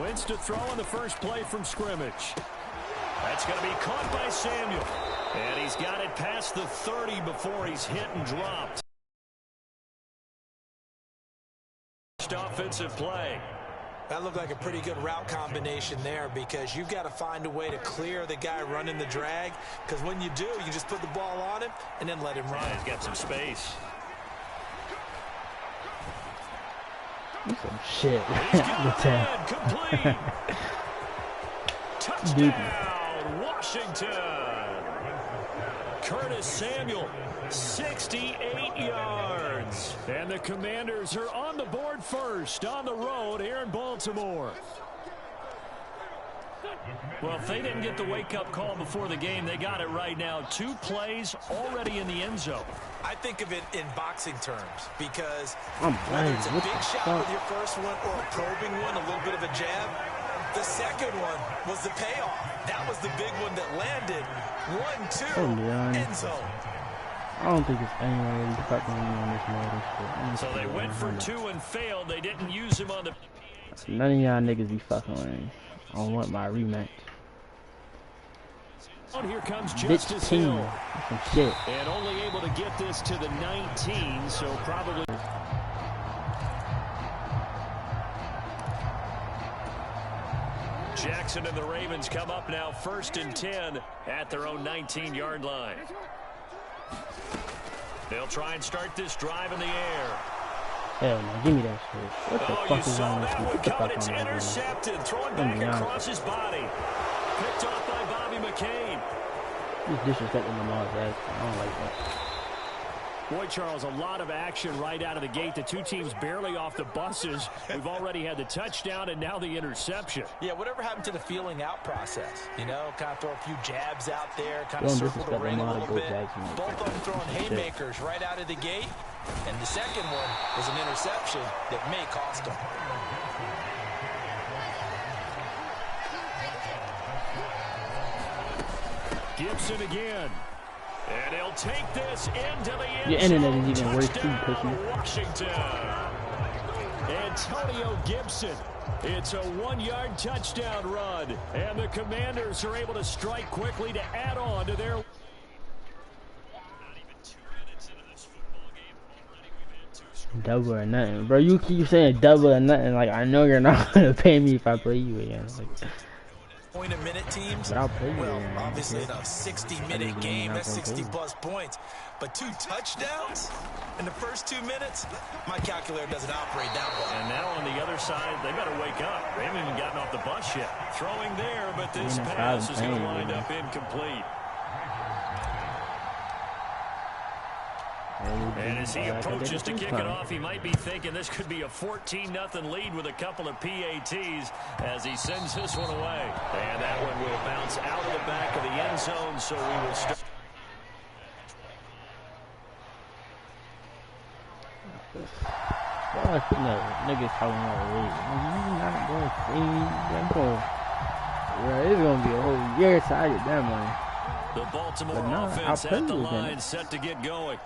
Wins to throw on the first play from scrimmage. That's going to be caught by Samuel. And he's got it past the 30 before he's hit and dropped. Offensive play. That looked like a pretty good route combination there, because you've got to find a way to clear the guy running the drag, because when you do, you just put the ball on him and then let him run. Yeah, he's got some space. Some shit. He's got it, complete. Touchdown, Washington. Curtis Samuel, 68 yards. And the Commanders are on the board first on the road here in Baltimore. Well, if they didn't get the wake-up call before the game, they got it right now. 2 plays already in the end zone. I think of it in boxing terms, because whether it's a big shot with your first one or a probing one, a little bit of a jab, the second one was the payoff. That was the big one that landed. 1-2, end zone. I don't think it's anyone fucking on this motor. So they went for 2 and failed. They didn't use him on the... None of y'all niggas be fucking with me. I don't want my rematch. Here comes Bitch Justice team. Hill. Some shit. And only able to get this to the 19, so probably... Jackson and the Ravens come up now 1st and 10 at their own 19-yard line. They'll try and start this drive in the air. Hell no, give me that shit. What the fuck is wrong with you? Get the fuck It's on that intercepted, throwing back across his body. Picked off by Bobby McCain. He's disrespecting Lamar Jackson. I don't like that. Boy, Charles, a lot of action right out of the gate. The 2 teams barely off the buses. We've already had the touchdown and now the interception. Yeah, whatever happened to the feeling out process? You know, kind of throw a few jabs out there, kind of circle the ring a little bit. Both of them throwing haymakers right out of the gate. And the second one was an interception that may cost them. Gibson again. And he'll take this into the end zone. Your internet is even worse too, pussy. Washington. Antonio Gibson. It's a 1-yard touchdown run. And the Commanders are able to strike quickly to add on to their... Double or nothing. Bro, you keep saying double or nothing. Like, I know you're not going to pay me if I play you again. Like, point-a-minute teams, but I'll play you well, again. obviously in a 60-minute game, that's 60-plus points. But 2 touchdowns in the first 2 minutes, my calculator doesn't operate that well. And now on the other side, they better wake up. They haven't even gotten off the bus yet. Throwing there, but this pass is going to wind up incomplete. And as he approaches to kick it off, he might be thinking this could be a 14-0 lead with a couple of PATs as he sends this one away. And that one will bounce out of the back of the end zone, so we will start. Niggas talking about it's gonna be a whole year till I get that money. The Baltimore offense at the line set to get going.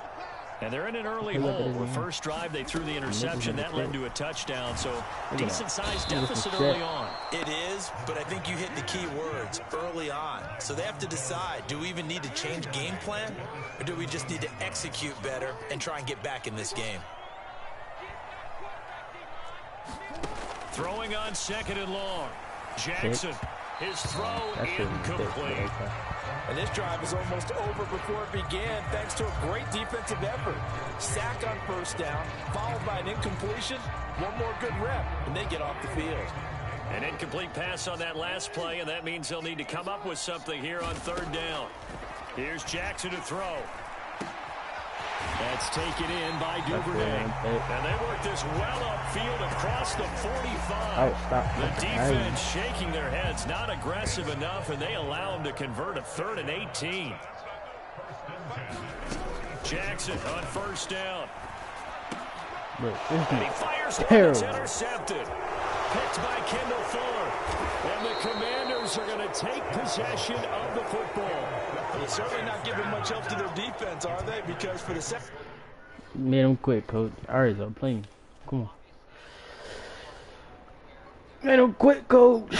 And they're in an early hole. The first drive, they threw the interception. That led to a touchdown. So, decent-sized deficit early on. It is, but I think you hit the key words, early on. So they have to decide, do we even need to change game plan? Or do we just need to execute better and try and get back in this game? Throwing on 2nd and long. Jackson, his throw incomplete. And this drive is almost over before it began, thanks to a great defensive effort. Sack on 1st down, followed by an incompletion. One more good rep, and they get off the field. An incomplete pass on that last play, and that means they'll need to come up with something here on 3rd down. Here's Jackson to throw. That's taken in by Duvernay. And they work this well upfield across the 45. The defense shaking their heads, not aggressive enough, and they allow them to convert a 3rd and 18. Jackson on 1st down. And he fires one. It's intercepted. Picked by Kendall Fuller. And the Commanders are going to take possession of the football. They're certainly not giving much help to their defense, are they? Because for the second... Made him quit, coach. Alright, I'm playing. Come on. Man, don't quit, coach.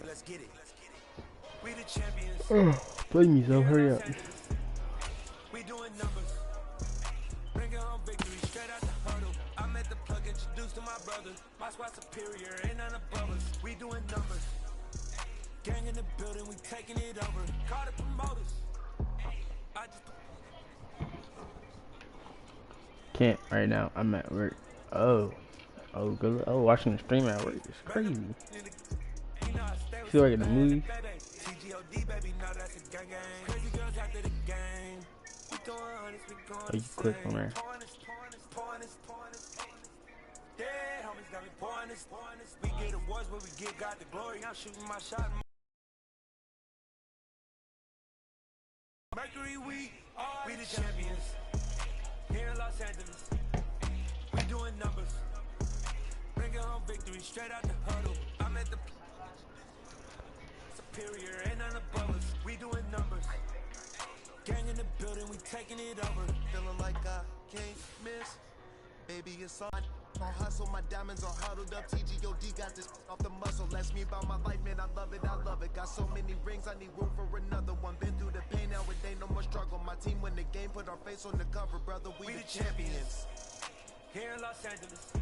Let's get it. We the champions. Play me, so hurry up. We doing numbers. Bringing home victory straight out the huddle. I'm at the plug, introduced to my brother. My squad superior, ain't none above us. We doing numbers. Gang in the building, we taking it over. Call the promoters. I just Can't right now. I'm at work. Oh, good. Oh, watching the stream at work is crazy. Feel like in the movie. Oh, you click on there. We get awards, but we get God the glory. I'm shooting my shot. Mercury, we the champions. Here in Los Angeles, we doing numbers. Bringing home victory straight out the huddle. I'm at the superior, ain't none above us. We doing numbers. Gang in the building, we taking it over. Feeling like I can't miss. Baby, it's on. On hustle, my diamonds are huddled up. TGOD got this off the muscle. That's me about my life, man. I love it, I love it. Got so many rings, I need room for another one. Been through the pain, now it ain't no more struggle. My team win the game, put our face on the cover, brother. We the champions. Here in Los Angeles,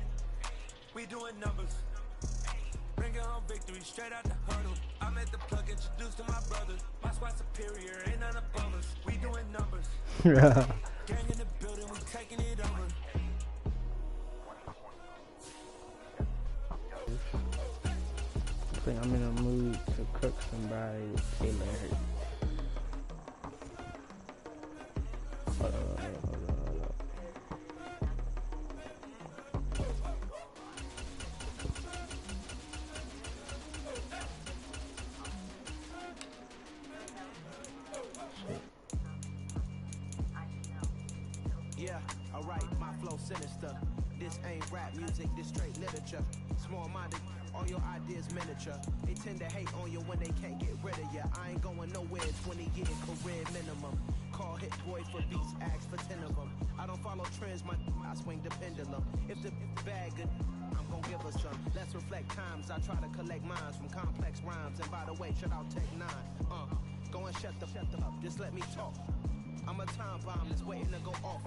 we doing numbers. Bringing home victory straight out the huddle. I'm at the plug, introduced to my brother. My squad superior, ain't none above us. We doing numbers. Gang in the building, we taking it over. I think I'm in a mood to cook somebody with Taylor. Hold on. Yeah, alright, my flow sinister. This ain't rap music, this straight literature. Small-minded, all your ideas miniature. They tend to hate on you when they can't get rid of you. I ain't going nowhere, 20-year career minimum. Call hit boy for beats, ask for 10 of them. I don't follow trends, I swing the pendulum. If the bag good, I'm gonna give us some. Let's reflect times, I try to collect minds from complex rhymes. And by the way, shut out Tech 9. Go and shut the up, just let me talk. I'm a time bomb that's waiting to go off.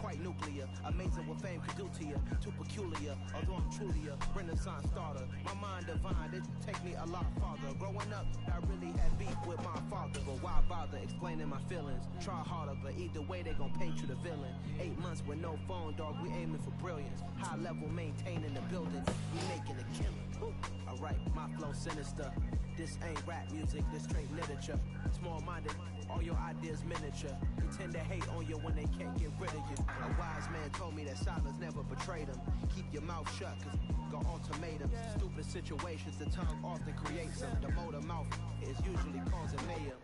Quite nuclear, amazing what fame could do to you. Too peculiar, although I'm truly a renaissance starter. My mind divine, it take me a lot farther. Growing up, I really had beef with my father. But why bother explaining my feelings? Try harder, but either way they gon' paint you the villain. 8 months with no phone, dog, we aiming for brilliance. High level maintaining the building, we making a killing. Alright, my flow sinister. This ain't rap music, this straight literature. Small-minded, all your ideas miniature. They tend to hate on you when they can't get rid of you. A wise man told me that silence never betrayed him. Keep your mouth shut, cause got ultimatums. Stupid situations, the tongue often creates them. The motor mouth is usually causing mayhem.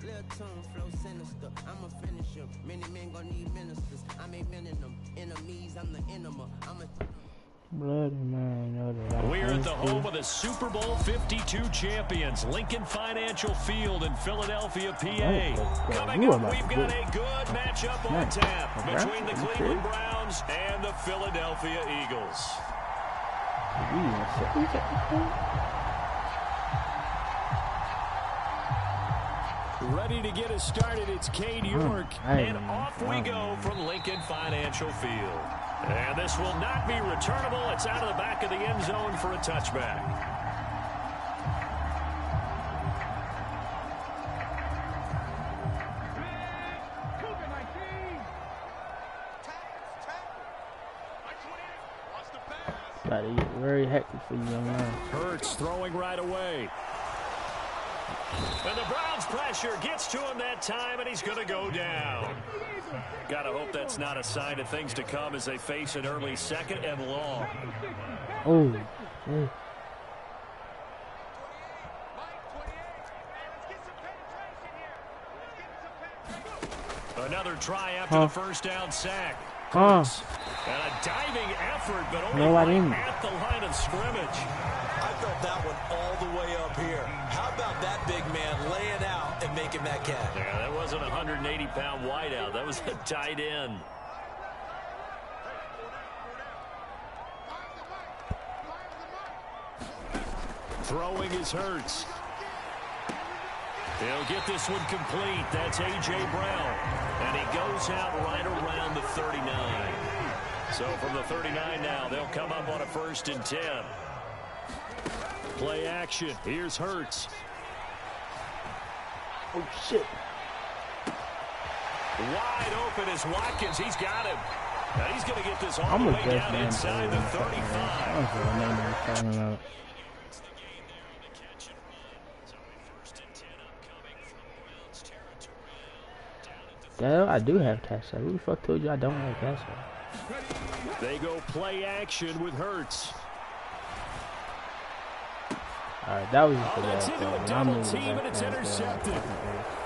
Little tune, flow sinister, I'm a finisher. Many men gon' need ministers, I'm a men in them. Enemies, I'm the enema. I'm a... Bloody man, We're at the home of the Super Bowl 52 champions, Lincoln Financial Field in Philadelphia, PA. Coming up, we've got a good matchup on tap between the Cleveland Browns and the Philadelphia Eagles. Ready to get us started, it's Cade York, and off we go from Lincoln Financial Field. And this will not be returnable. It's out of the back of the end zone for a touchback. About to get very hectic for you, young man. Hurts throwing right away. And the Browns pressure gets to him that time, and he's going to go down. Gotta hope that's not a sign of things to come as they face an early second and long. Oh. Another try after the first down sack. And a diving effort, but only at the line of scrimmage. I felt that one all the way up here. How about that big man laying out and making that catch? Yeah, that wasn't a 180-pound wideout. That was a tight end. Throwing is Hurts. He'll get this one complete. That's A.J. Brown. And he goes out right around the 39. So from the 39 now, they'll come up on a 1st and 10. Play action. Here's Hurts. Oh, shit. Wide open is Watkins. He's got him. Now he's going to get this all the way down inside the 35. Damn, I do have cash out. Who the fuck told you I don't have cash out? They go play action with Hurts. Alright, that was just that's into a double team, and it's intercepted.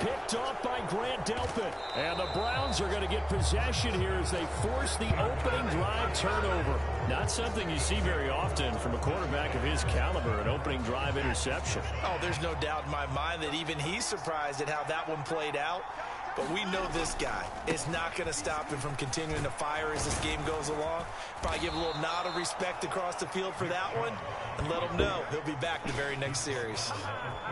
Picked off by Grant Delpit. And the Browns are going to get possession here as they force the opening drive turnover. Not something you see very often from a quarterback of his caliber, an opening drive interception. Oh, there's no doubt in my mind that even he's surprised at how that one played out. But we know this guy is not going to stop him from continuing to fire as this game goes along. Probably give a little nod of respect across the field for that one and let him know he'll be back the very next series.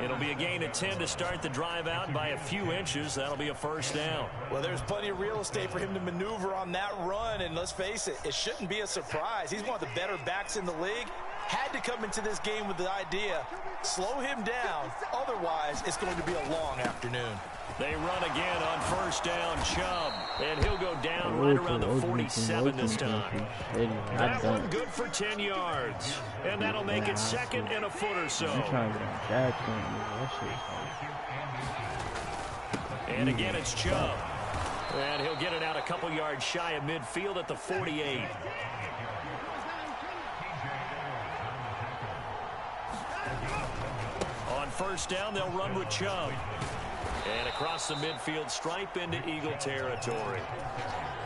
It'll be a gain of 10 to start the drive out by a few inches. That'll be a 1st down. Well, there's plenty of real estate for him to maneuver on that run. And let's face it, it shouldn't be a surprise. He's one of the better backs in the league. Had to come into this game with the idea, slow him down. Otherwise, it's going to be a long afternoon. They run again on 1st down, Chubb. And he'll go down right around the 47 this time. That one good for 10 yards. And that'll make it 2nd and a foot or so. And again, it's Chubb. And he'll get it out a couple yards shy of midfield at the 48. On 1st down, they'll run with Chubb. And across the midfield stripe into Eagle territory.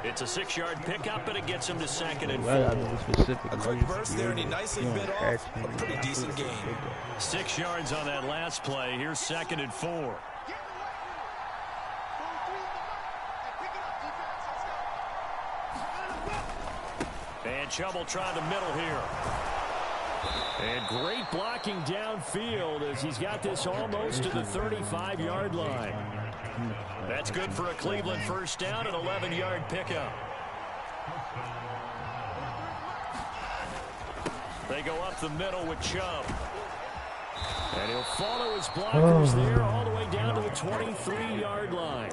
It's a 6-yard pickup, and it gets him to 2nd and 4. A quick burst there, and he nicely bit off a pretty decent gain. 6 yards on that last play. Here's 2nd and 4. And Chubb will try the middle here. And great blocking downfield as he's got this almost to the 35-yard line. That's good for a Cleveland 1st down, an 11-yard pickup. They go up the middle with Chubb. And he'll follow his blockers there all the way down to the 23-yard line.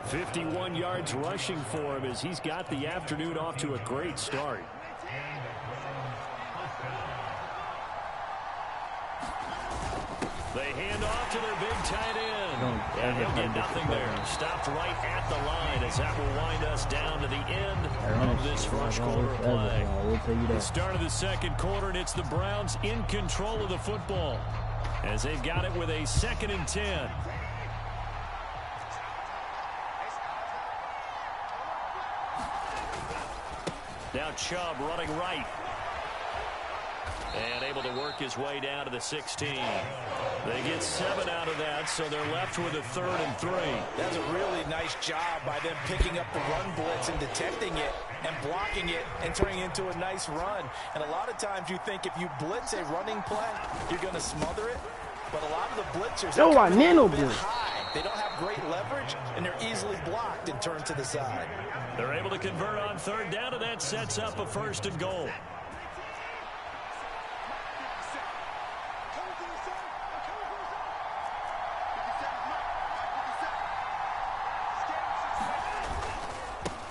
51 yards rushing for him as he's got the afternoon off to a great start. They hand off to their big tight end. And he'll get nothing there. Stopped right at the line as that will wind us down to the end of this first quarter play. The start of the 2nd quarter, and it's the Browns in control of the football as they've got it with a 2nd and 10. Now Chubb running right. And able to work his way down to the 16. They get 7 out of that, so they're left with a 3rd and 3. That's a really nice job by them picking up the run blitz and detecting it and blocking it and turning it into a nice run. And a lot of times you think if you blitz a running play, you're going to smother it. But a lot of the blitzers are a bit high. They don't have great leverage, and they're easily blocked and turned to the side. They're able to convert on 3rd down, and that sets up a 1st and goal.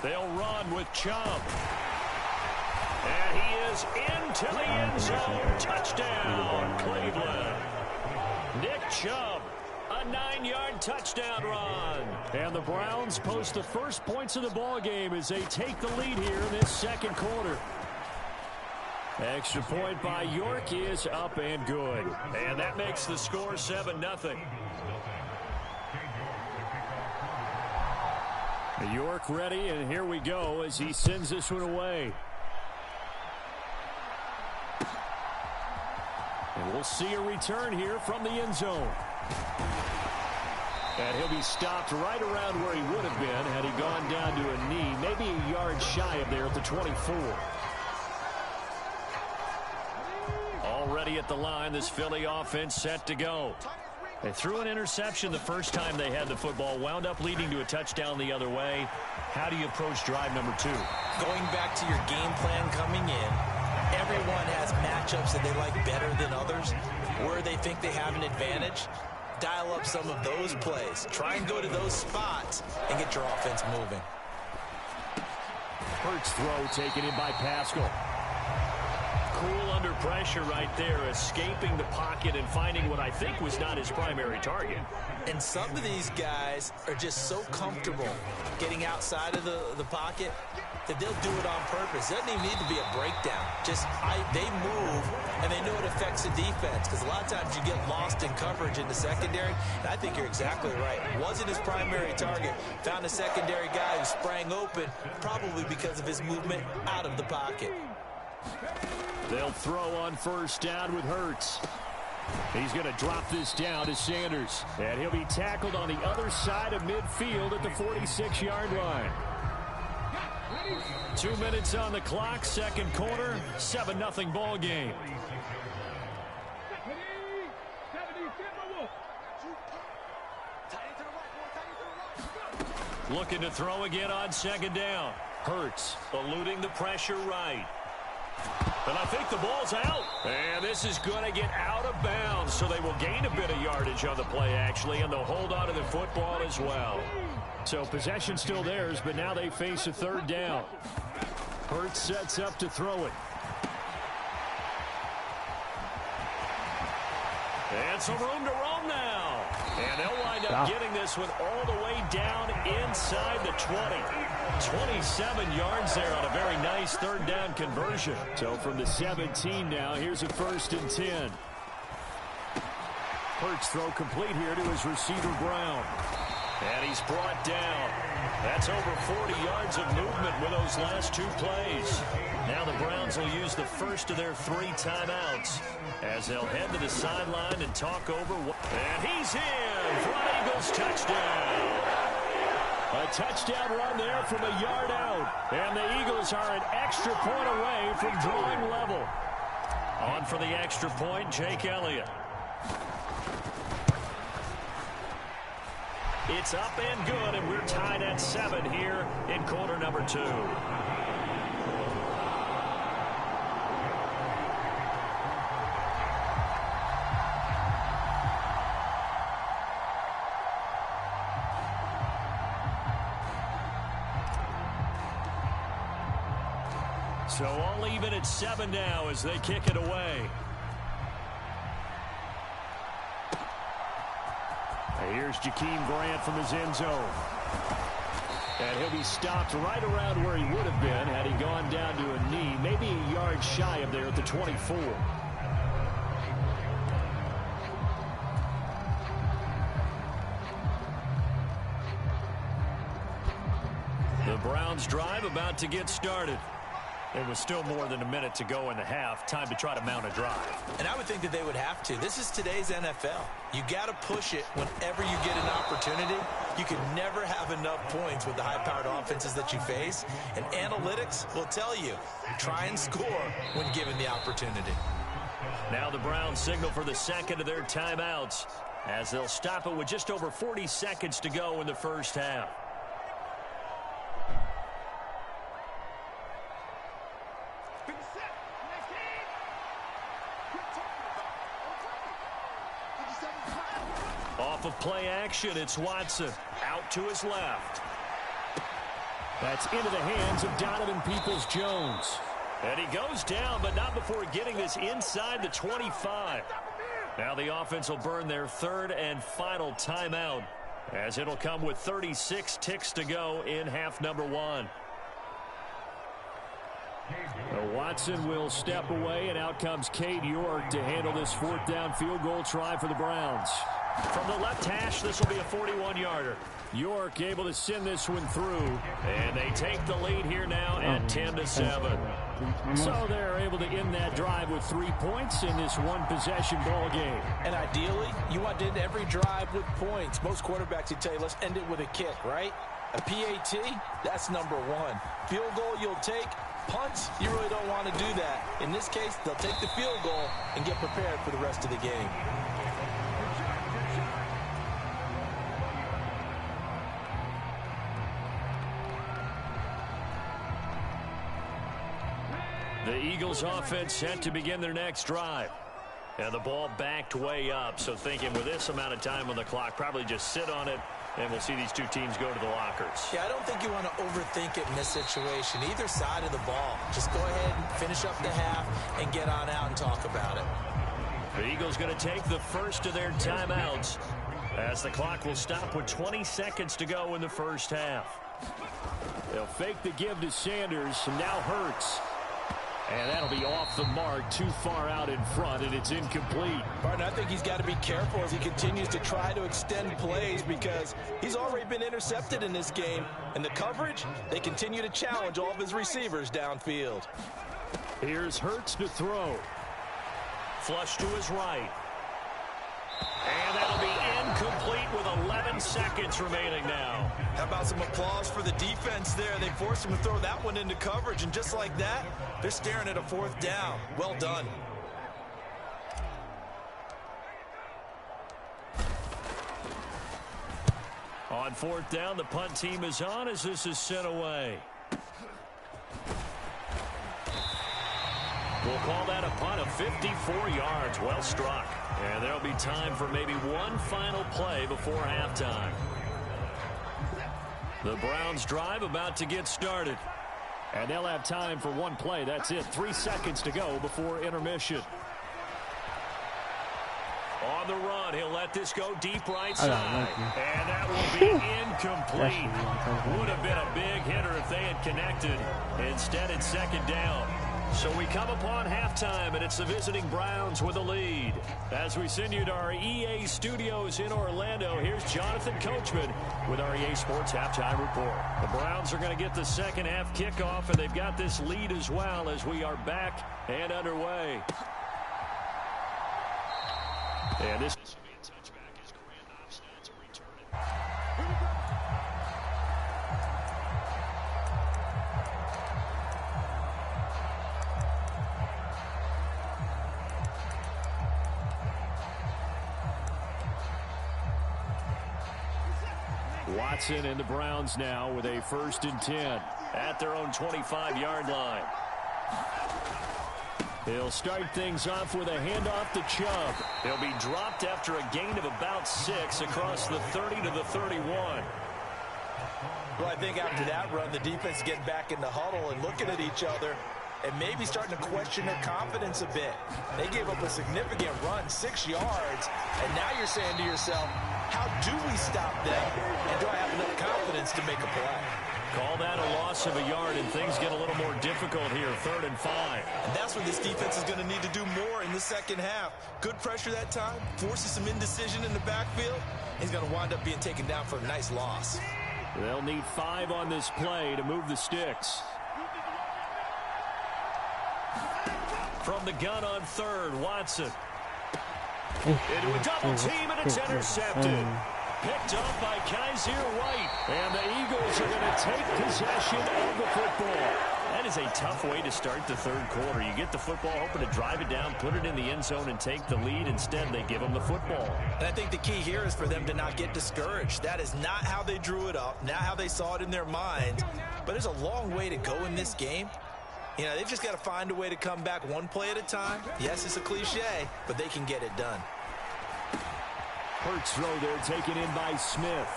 They'll run with Chubb. And he is into the end zone. Touchdown, Cleveland. Nick Chubb, a 9-yard touchdown run. And the Browns post the first points of the ball game as they take the lead here in this 2nd quarter. Extra point by York is up and good. And that makes the score 7-0. York ready, and here we go as he sends this one away. And we'll see a return here from the end zone. And he'll be stopped right around where he would have been had he gone down to a knee, maybe a yard shy of there at the 24. All ready at the line. This Philly offense set to go. They threw an interception the first time they had the football, wound up leading to a touchdown the other way. How do you approach drive number 2? Going back to your game plan coming in, everyone has matchups that they like better than others, where they think they have an advantage. Dial up some of those plays. Try and go to those spots and get your offense moving. Hurts throw taken in by Pascal. Cool under pressure right there, escaping the pocket and finding what I think was not his primary target. And some of these guys are just so comfortable getting outside of the pocket that they'll do it on purpose. It doesn't even need to be a breakdown. They move, and they know it affects the defense, because a lot of times you get lost in coverage in the secondary. And I think you're exactly right. Wasn't his primary target. Found a secondary guy who sprang open, probably because of his movement out of the pocket. They'll throw on first down with Hurts. He's going to drop this down to Sanders. And he'll be tackled on the other side of midfield at the 46-yard line. 2 minutes on the clock, second quarter, 7-0 ball game. Looking to throw again on second down. Hurts eluding the pressure right. And I think the ball's out. And this is going to get out of bounds, so they will gain a bit of yardage on the play, actually, and they'll hold on to the football as well. So possession still theirs, but now they face a third down. Hurts sets up to throw it. And some room to roam now. And they'll wind up getting this one all the way down inside the 20. 27 yards there on a very nice third down conversion. So from the 17 now, here's a 1st and 10. Hurts throw complete here to his receiver Brown. And he's brought down. That's over 40 yards of movement with those last 2 plays. Now the Browns will use the first of their 3 timeouts as they'll head to the sideline and talk over. And he's in for an Eagles touchdown. A touchdown run there from a yard out. And the Eagles are an extra point away from drawing level. On for the extra point, Jake Elliott. It's up and good, and we're tied at 7 here in quarter number 2. So all even at 7 now as they kick it away. Here's Jakeem Grant from his end zone. And he'll be stopped right around where he would have been had he gone down to a knee, maybe a yard shy of there at the 24. The Browns drive about to get started. There was still more than a minute to go in the half. Time to try to mount a drive. And I would think that they would have to. This is today's NFL. You got to push it whenever you get an opportunity. You can never have enough points with the high-powered offenses that you face. And analytics will tell you, try and score when given the opportunity. Now the Browns signal for the second of their timeouts as they'll stop it with just over 40 seconds to go in the first half. Off of play action, it's Watson. Out to his left. That's into the hands of Donovan Peoples-Jones. And he goes down, but not before getting this inside the 25. Now the offense will burn their third and final timeout, as it'll come with 36 ticks to go in half number 1. Watson will step away, and out comes Cade York to handle this 4th down field goal try for the Browns. From the left hash, this will be a 41-yarder. York able to send this one through, and they take the lead here now at 10-7. So they're able to end that drive with 3 points in this one-possession ball game. And ideally, you want to end every drive with points. Most quarterbacks would tell you, let's end it with a kick, right? A PAT, that's number 1. Field goal you'll take, Punts, you really don't want to do that. In this case, they'll take the field goal and get prepared for the rest of the game. The Eagles offense set to begin their next drive. And the ball backed way up, so thinking with this amount of time on the clock, probably just sit on it, and we'll see these two teams go to the lockers. Yeah, I don't think you want to overthink it in this situation. Either side of the ball. Just go ahead and finish up the half and get on out and talk about it. The Eagles going to take the first of their timeouts as the clock will stop with 20 seconds to go in the first half. They'll fake the give to Sanders, and now Hurts. And that'll be off the mark, too far out in front, and it's incomplete. Partner, I think he's got to be careful as he continues to try to extend plays because he's already been intercepted in this game. And the coverage, they continue to challenge all of his receivers downfield. Here's Hurts to throw. Flush to his right. And that'll be incomplete with 11 seconds remaining now. How about some applause for the defense there? They forced him to throw that one into coverage, and just like that, they're staring at a fourth down. Well done. On fourth down, the punt team is on as this is sent away. We'll call that a punt of 54 yards. Well struck. And there'll be time for maybe one final play before halftime. The Browns drive about to get started. And they'll have time for one play. That's it. 3 seconds to go before intermission. On the run, he'll let this go deep right side. And that will be incomplete. Would have been a big hitter if they had connected. Instead, it's second down. So we come upon halftime, and it's the visiting Browns with a lead. As we send you to our EA studios in Orlando, here's Jonathan Coachman with our EA Sports Halftime Report. The Browns are going to get the second half kickoff, and they've got this lead as well as we are back and underway. And this will be a touchback as Grant Offstad's a return. Watson and the Browns now with a 1st and 10 at their own 25-yard line. He'll start things off with a handoff to Chubb. He'll be dropped after a gain of about 6 across the 30 to the 31. Well, I think after that run, the defense getting back in the huddle and looking at each other and maybe starting to question their confidence a bit. They gave up a significant run, 6 yards, and now you're saying to yourself, how do we stop them, and do I have enough confidence to make a play? Call that a loss of a yard, and things get a little more difficult here, 3rd and 5. And that's what this defense is going to need to do more in the second half. Good pressure that time, forces some indecision in the backfield. He's going to wind up being taken down for a nice loss. They'll need 5 on this play to move the sticks. From the gun on 3rd, Watson. Into a double team, and it's intercepted. Picked up by Kaiser White. And the Eagles are going to take possession of the football. That is a tough way to start the 3rd quarter. You get the football, hoping to drive it down, put it in the end zone, and take the lead. Instead, they give them the football. And I think the key here is for them to not get discouraged. That is not how they drew it up, not how they saw it in their minds. But there's a long way to go in this game. You know, they've just got to find a way to come back one play at a time. Yes, it's a cliche, but they can get it done. Hurts throw there taken in by Smith.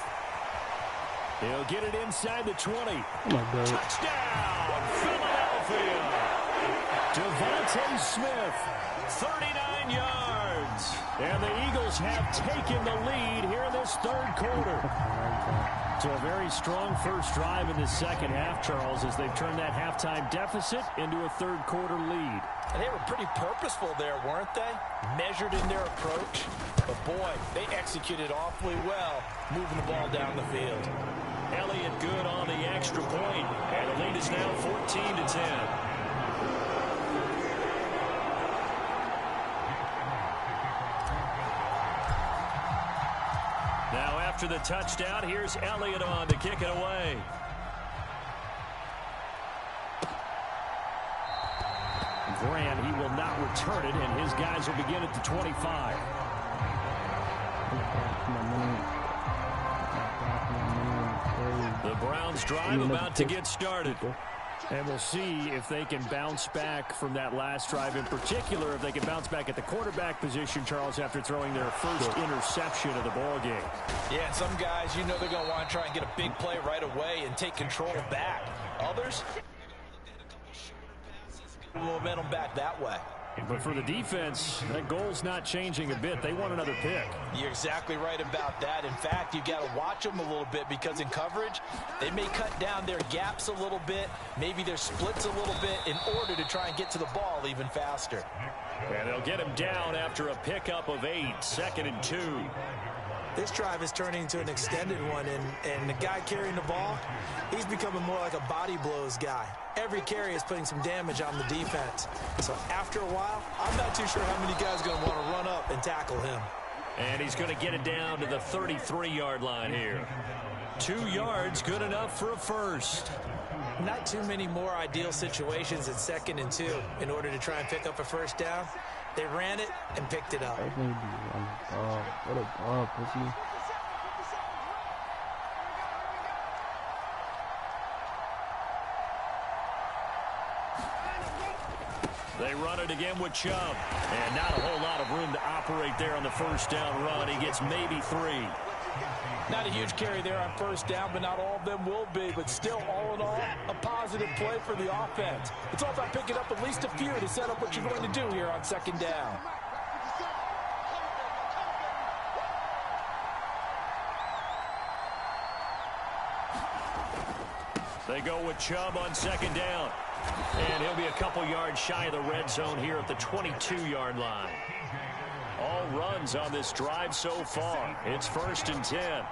He'll get it inside the 20. Oh my God. Touchdown, Philadelphia. Devontae Smith, 39 yards. And the Eagles have taken the lead here in this 3rd quarter. So a very strong first drive in the second half, Charles, as they've turned that halftime deficit into a 3rd quarter lead. And they were pretty purposeful there, weren't they? Measured in their approach. But boy, they executed awfully well, moving the ball down the field. Elliott good on the extra point, and the lead is now 14 to 10. Now after the touchdown, here's Elliott on to kick it away. Grant. He will not return it, and his guys will begin at the 25. The Browns drive about to get started. And we'll see if they can bounce back from that last drive, in particular, if they can bounce back at the quarterback position, Charles, after throwing their first interception of the ball game. Yeah, some guys, you know they're going to want to try and get a big play right away and take control back. Others, momentum back that way. But for the defense, that goal's not changing a bit. They want another pick. You're exactly right about that. In fact, you got to watch them a little bit because in coverage, they may cut down their gaps a little bit, maybe their splits a little bit in order to try and get to the ball even faster. And they'll get him down after a pickup of 8, 2nd and 2. This drive is turning into an extended one, and the guy carrying the ball, he's becoming more like a body blows guy. Every carry is putting some damage on the defense. So after a while, I'm not too sure how many guys are going to want to run up and tackle him. And he's going to get it down to the 33-yard line here. 2 yards, good enough for a first. Not too many more ideal situations at 2nd and 2 in order to try and pick up a first down. They ran it and picked it up. What a ball, pussy. They run it again with Chubb. And not a whole lot of room to operate there on the first down run. He gets maybe 3. Not a huge carry there on first down, but not all of them will be. But still, all in all, a positive play for the offense. It's all about picking up at least a few to set up what you're going to do here on 2nd down. They go with Chubb on 2nd down. And he'll be a couple yards shy of the red zone here at the 22-yard line. All runs on this drive so far. It's 1st and 10.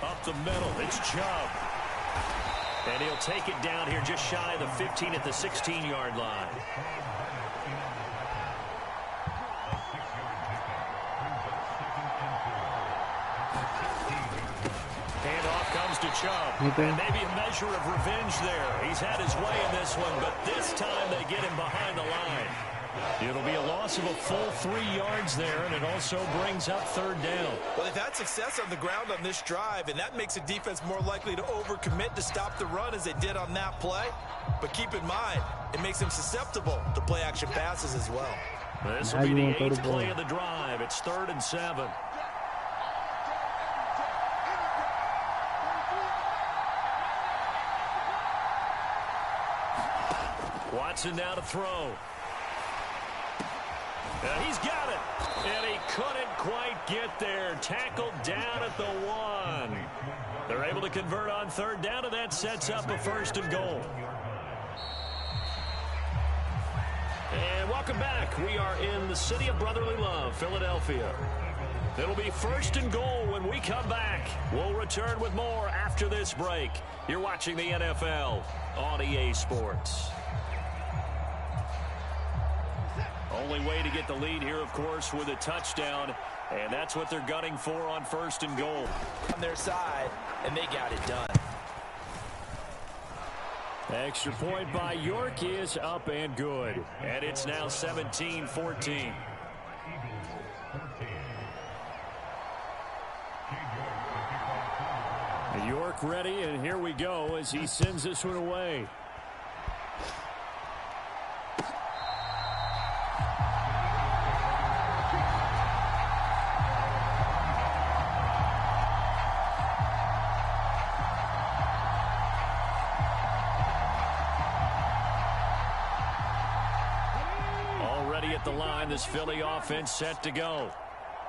Up the middle, it's Chubb. And he'll take it down here just shy of the 15 at the 16-yard line. To Chubb, and maybe a measure of revenge there. He's had his way in this one, but this time they get him behind the line. It'll be a loss of a full 3 yards there, and it also brings up 3rd down. Well, they've had success on the ground on this drive, and that makes the defense more likely to overcommit to stop the run as they did on that play. But keep in mind, it makes them susceptible to play-action passes as well. This will be the 8th play of the drive. It's 3rd and 7. Watson now to throw. He's got it. And he couldn't quite get there. Tackled down at the 1. They're able to convert on 3rd down, and that sets up a 1st and goal. And welcome back. We are in the city of brotherly love, Philadelphia. It'll be 1st and goal when we come back. We'll return with more after this break. You're watching the NFL on EA Sports. Only way to get the lead here, of course, with a touchdown, and that's what they're gunning for on 1st and goal. On their side, and they got it done. Extra point by York is up and good, and it's now 17-14. York ready, and here we go as he sends this one away. The line, this Philly offense set to go.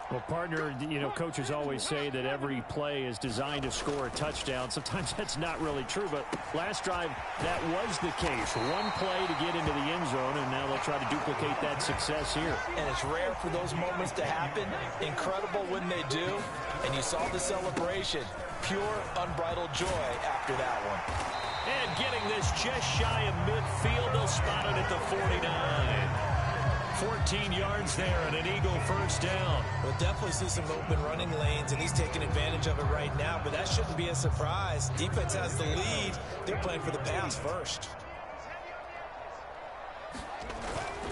Well, partner, you know, coaches always say that every play is designed to score a touchdown. Sometimes that's not really true, but last drive, that was the case. One play to get into the end zone, and now they'll try to duplicate that success here. And it's rare for those moments to happen. Incredible when they do. And you saw the celebration. Pure, unbridled joy after that one. And getting this just shy of midfield, they'll spot it at the 49. 14 yards there and an Eagle first down. We'll definitely see some open running lanes, and he's taking advantage of it right now, but that shouldn't be a surprise. Defense has the lead. They're playing for the pass first.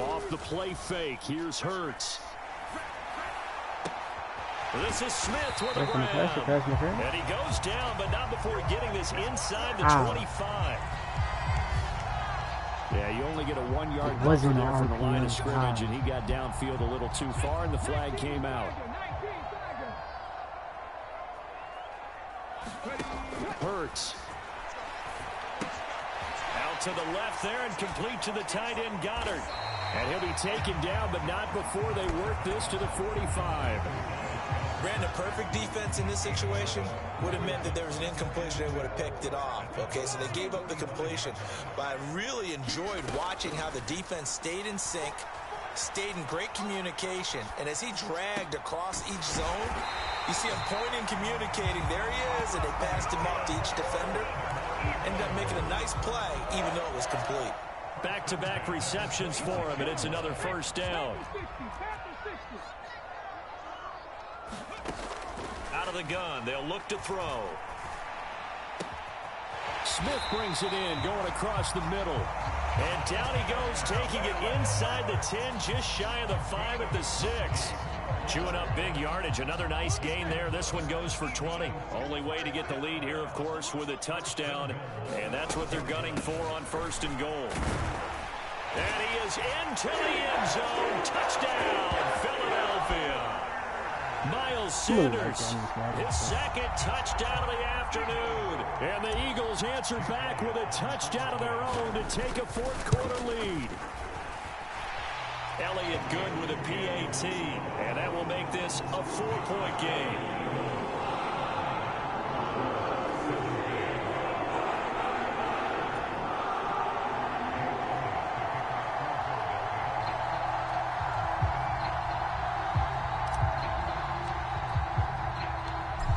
Off the play fake, here's Hurts. This is Smith with a grab. And he goes down, but not before getting this inside the 25. Yeah, you only get a 1-yard buffer there from the line of scrimmage, and he got downfield a little too far, and the flag came out. Hurts. Out to the left there and complete to the tight end, Goddard. And he'll be taken down, but not before they work this to the 45. Brandon, perfect defense in this situation would have meant that there was an incompletion. They would have picked it off. Okay, so they gave up the completion. But I really enjoyed watching how the defense stayed in sync, stayed in great communication. And as he dragged across each zone, you see him pointing, communicating. There he is, and they passed him off to each defender. Ended up making a nice play, even though it was complete. Back-to-back receptions for him, and it's another first down. Out of the gun, they'll look to throw. Smith brings it in, going across the middle. And down he goes, taking it inside the 10, just shy of the 5 at the 6. Chewing up big yardage. Another nice gain there. This one goes for 20. Only way to get the lead here, of course, with a touchdown. And that's what they're gunning for on 1st and goal. And he is into the end zone. Touchdown, Philadelphia. Miles Sanders, his 2nd touchdown of the afternoon. And the Eagles answer back with a touchdown of their own to take a 4th quarter lead. Elliott good with a PAT, and that will make this a 4-point game.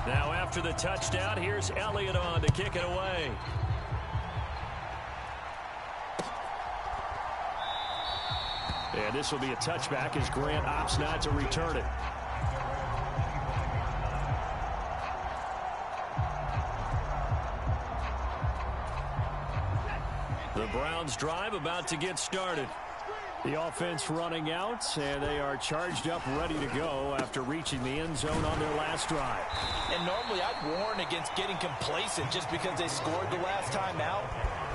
Now after the touchdown, here's Elliott on to kick it away. And this will be a touchback as Grant opts not to return it. The Browns drive about to get started. The offense running out, and they are charged up, ready to go after reaching the end zone on their last drive. And normally I'd warn against getting complacent just because they scored the last time out.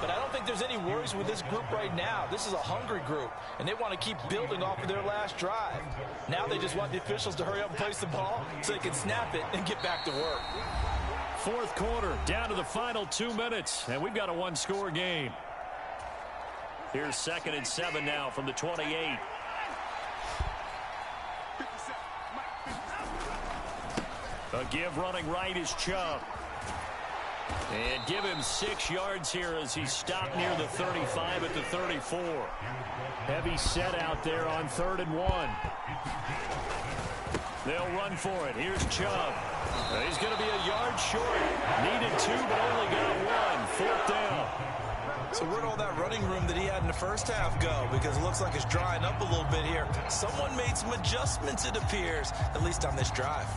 But I don't think there's any worries with this group right now. This is a hungry group, and they want to keep building off of their last drive. Now they just want the officials to hurry up and place the ball so they can snap it and get back to work. 4th quarter, down to the final 2 minutes, and we've got a 1-score game. Here's 2nd and 7 now from the 28. A give running right is Chubb. And give him 6 yards here as he stopped near the 35 at the 34. Heavy set out there on 3rd and 1. They'll run for it. Here's Chubb. He's going to be a yard short. Needed 2, but only got 1. 4th down. So where'd all that running room that he had in the first half go? Because it looks like it's drying up a little bit here. Someone made some adjustments, it appears, at least on this drive.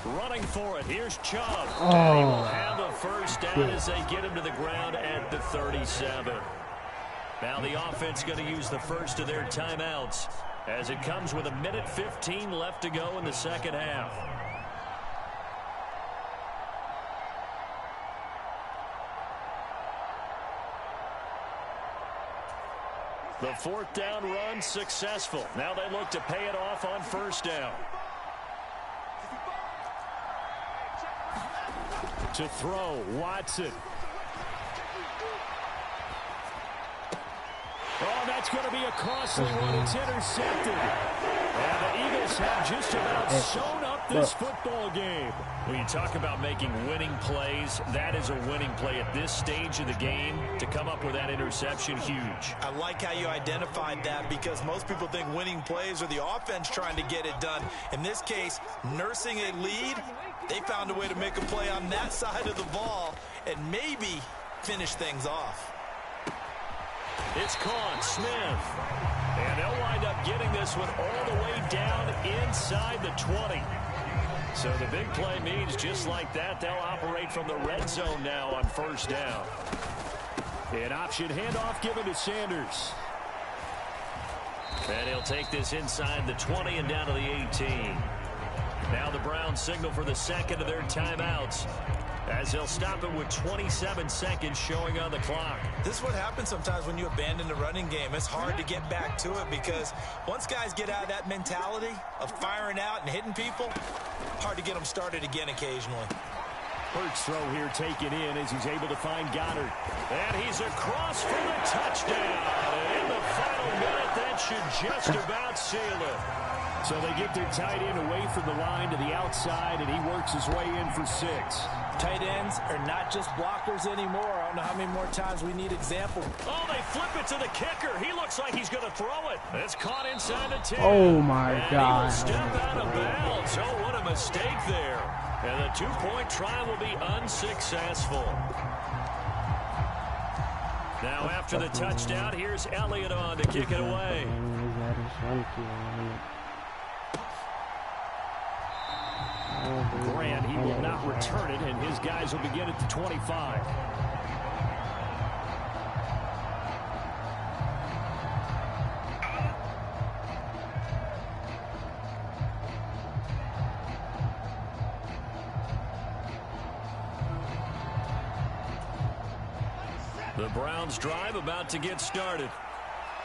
Running for it. Here's Chubb. And he will have a first down as they get him to the ground at the 37. Now the offense going to use the first of their timeouts as it comes with 1:15 left to go in the 2nd half. The 4th down run successful. Now they look to pay it off on 1st down. To throw, Watson. Oh, that's going to be a costly one. It's intercepted. And the Eagles have just about sewn up this football game. When you talk about making winning plays, that is a winning play at this stage of the game. To come up with that interception, huge. I like how you identified that, because most people think winning plays are the offense trying to get it done. In this case, nursing a lead, they found a way to make a play on that side of the ball and maybe finish things off. It's Con Smith. And they'll wind up getting this one all the way down inside the 20. So the big play means just like that, they'll operate from the red zone now on first down. An option handoff given to Sanders. And he'll take this inside the 20 and down to the 18. Now the Browns signal for the second of their timeouts, as they'll stop it with 27 seconds showing on the clock. This is what happens sometimes when you abandon the running game. It's hard to get back to it, because once guys get out of that mentality of firing out and hitting people, hard to get them started again occasionally. Hurts throw here taken in as he's able to find Goddard. And he's across for the touchdown. And in the final minute, that should just about seal it. So they get their tight end away from the line to the outside, and he works his way in for 6. Tight ends are not just blockers anymore. I don't know how many more times we need example. Oh, they flip it to the kicker. He looks like he's going to throw it. It's caught inside the 10. Oh, my God. He will step out of bounds. Oh, what a mistake there. And the 2-point try will be unsuccessful. Now after the touchdown, here's Elliott on to kick it away. Grant, he will not return it, and his guys will begin at the 25. The Browns drive about to get started.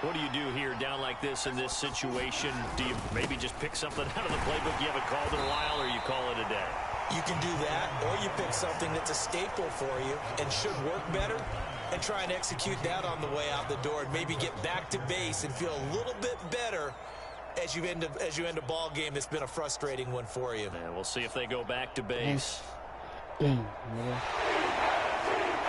What do you do here down like this in this situation? Do you maybe just pick something out of the playbook you haven't called in a while, or you call it a day? You can do that, or you pick something that's a staple for you and should work better, and try and execute that on the way out the door, and maybe get back to base and feel a little bit better as you end a ball game that's been a frustrating one for you. And we'll see if they go back to base.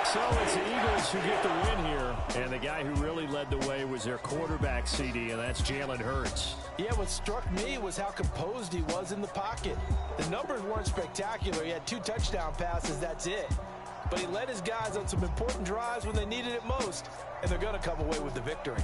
So it's the Eagles who get the win here, and the guy who really led the way was their quarterback, CD, and that's Jalen Hurts. Yeah, what struck me was how composed he was in the pocket. The numbers weren't spectacular. He had 2 touchdown passes, that's it. But he led his guys on some important drives when they needed it most, and they're going to come away with the victory.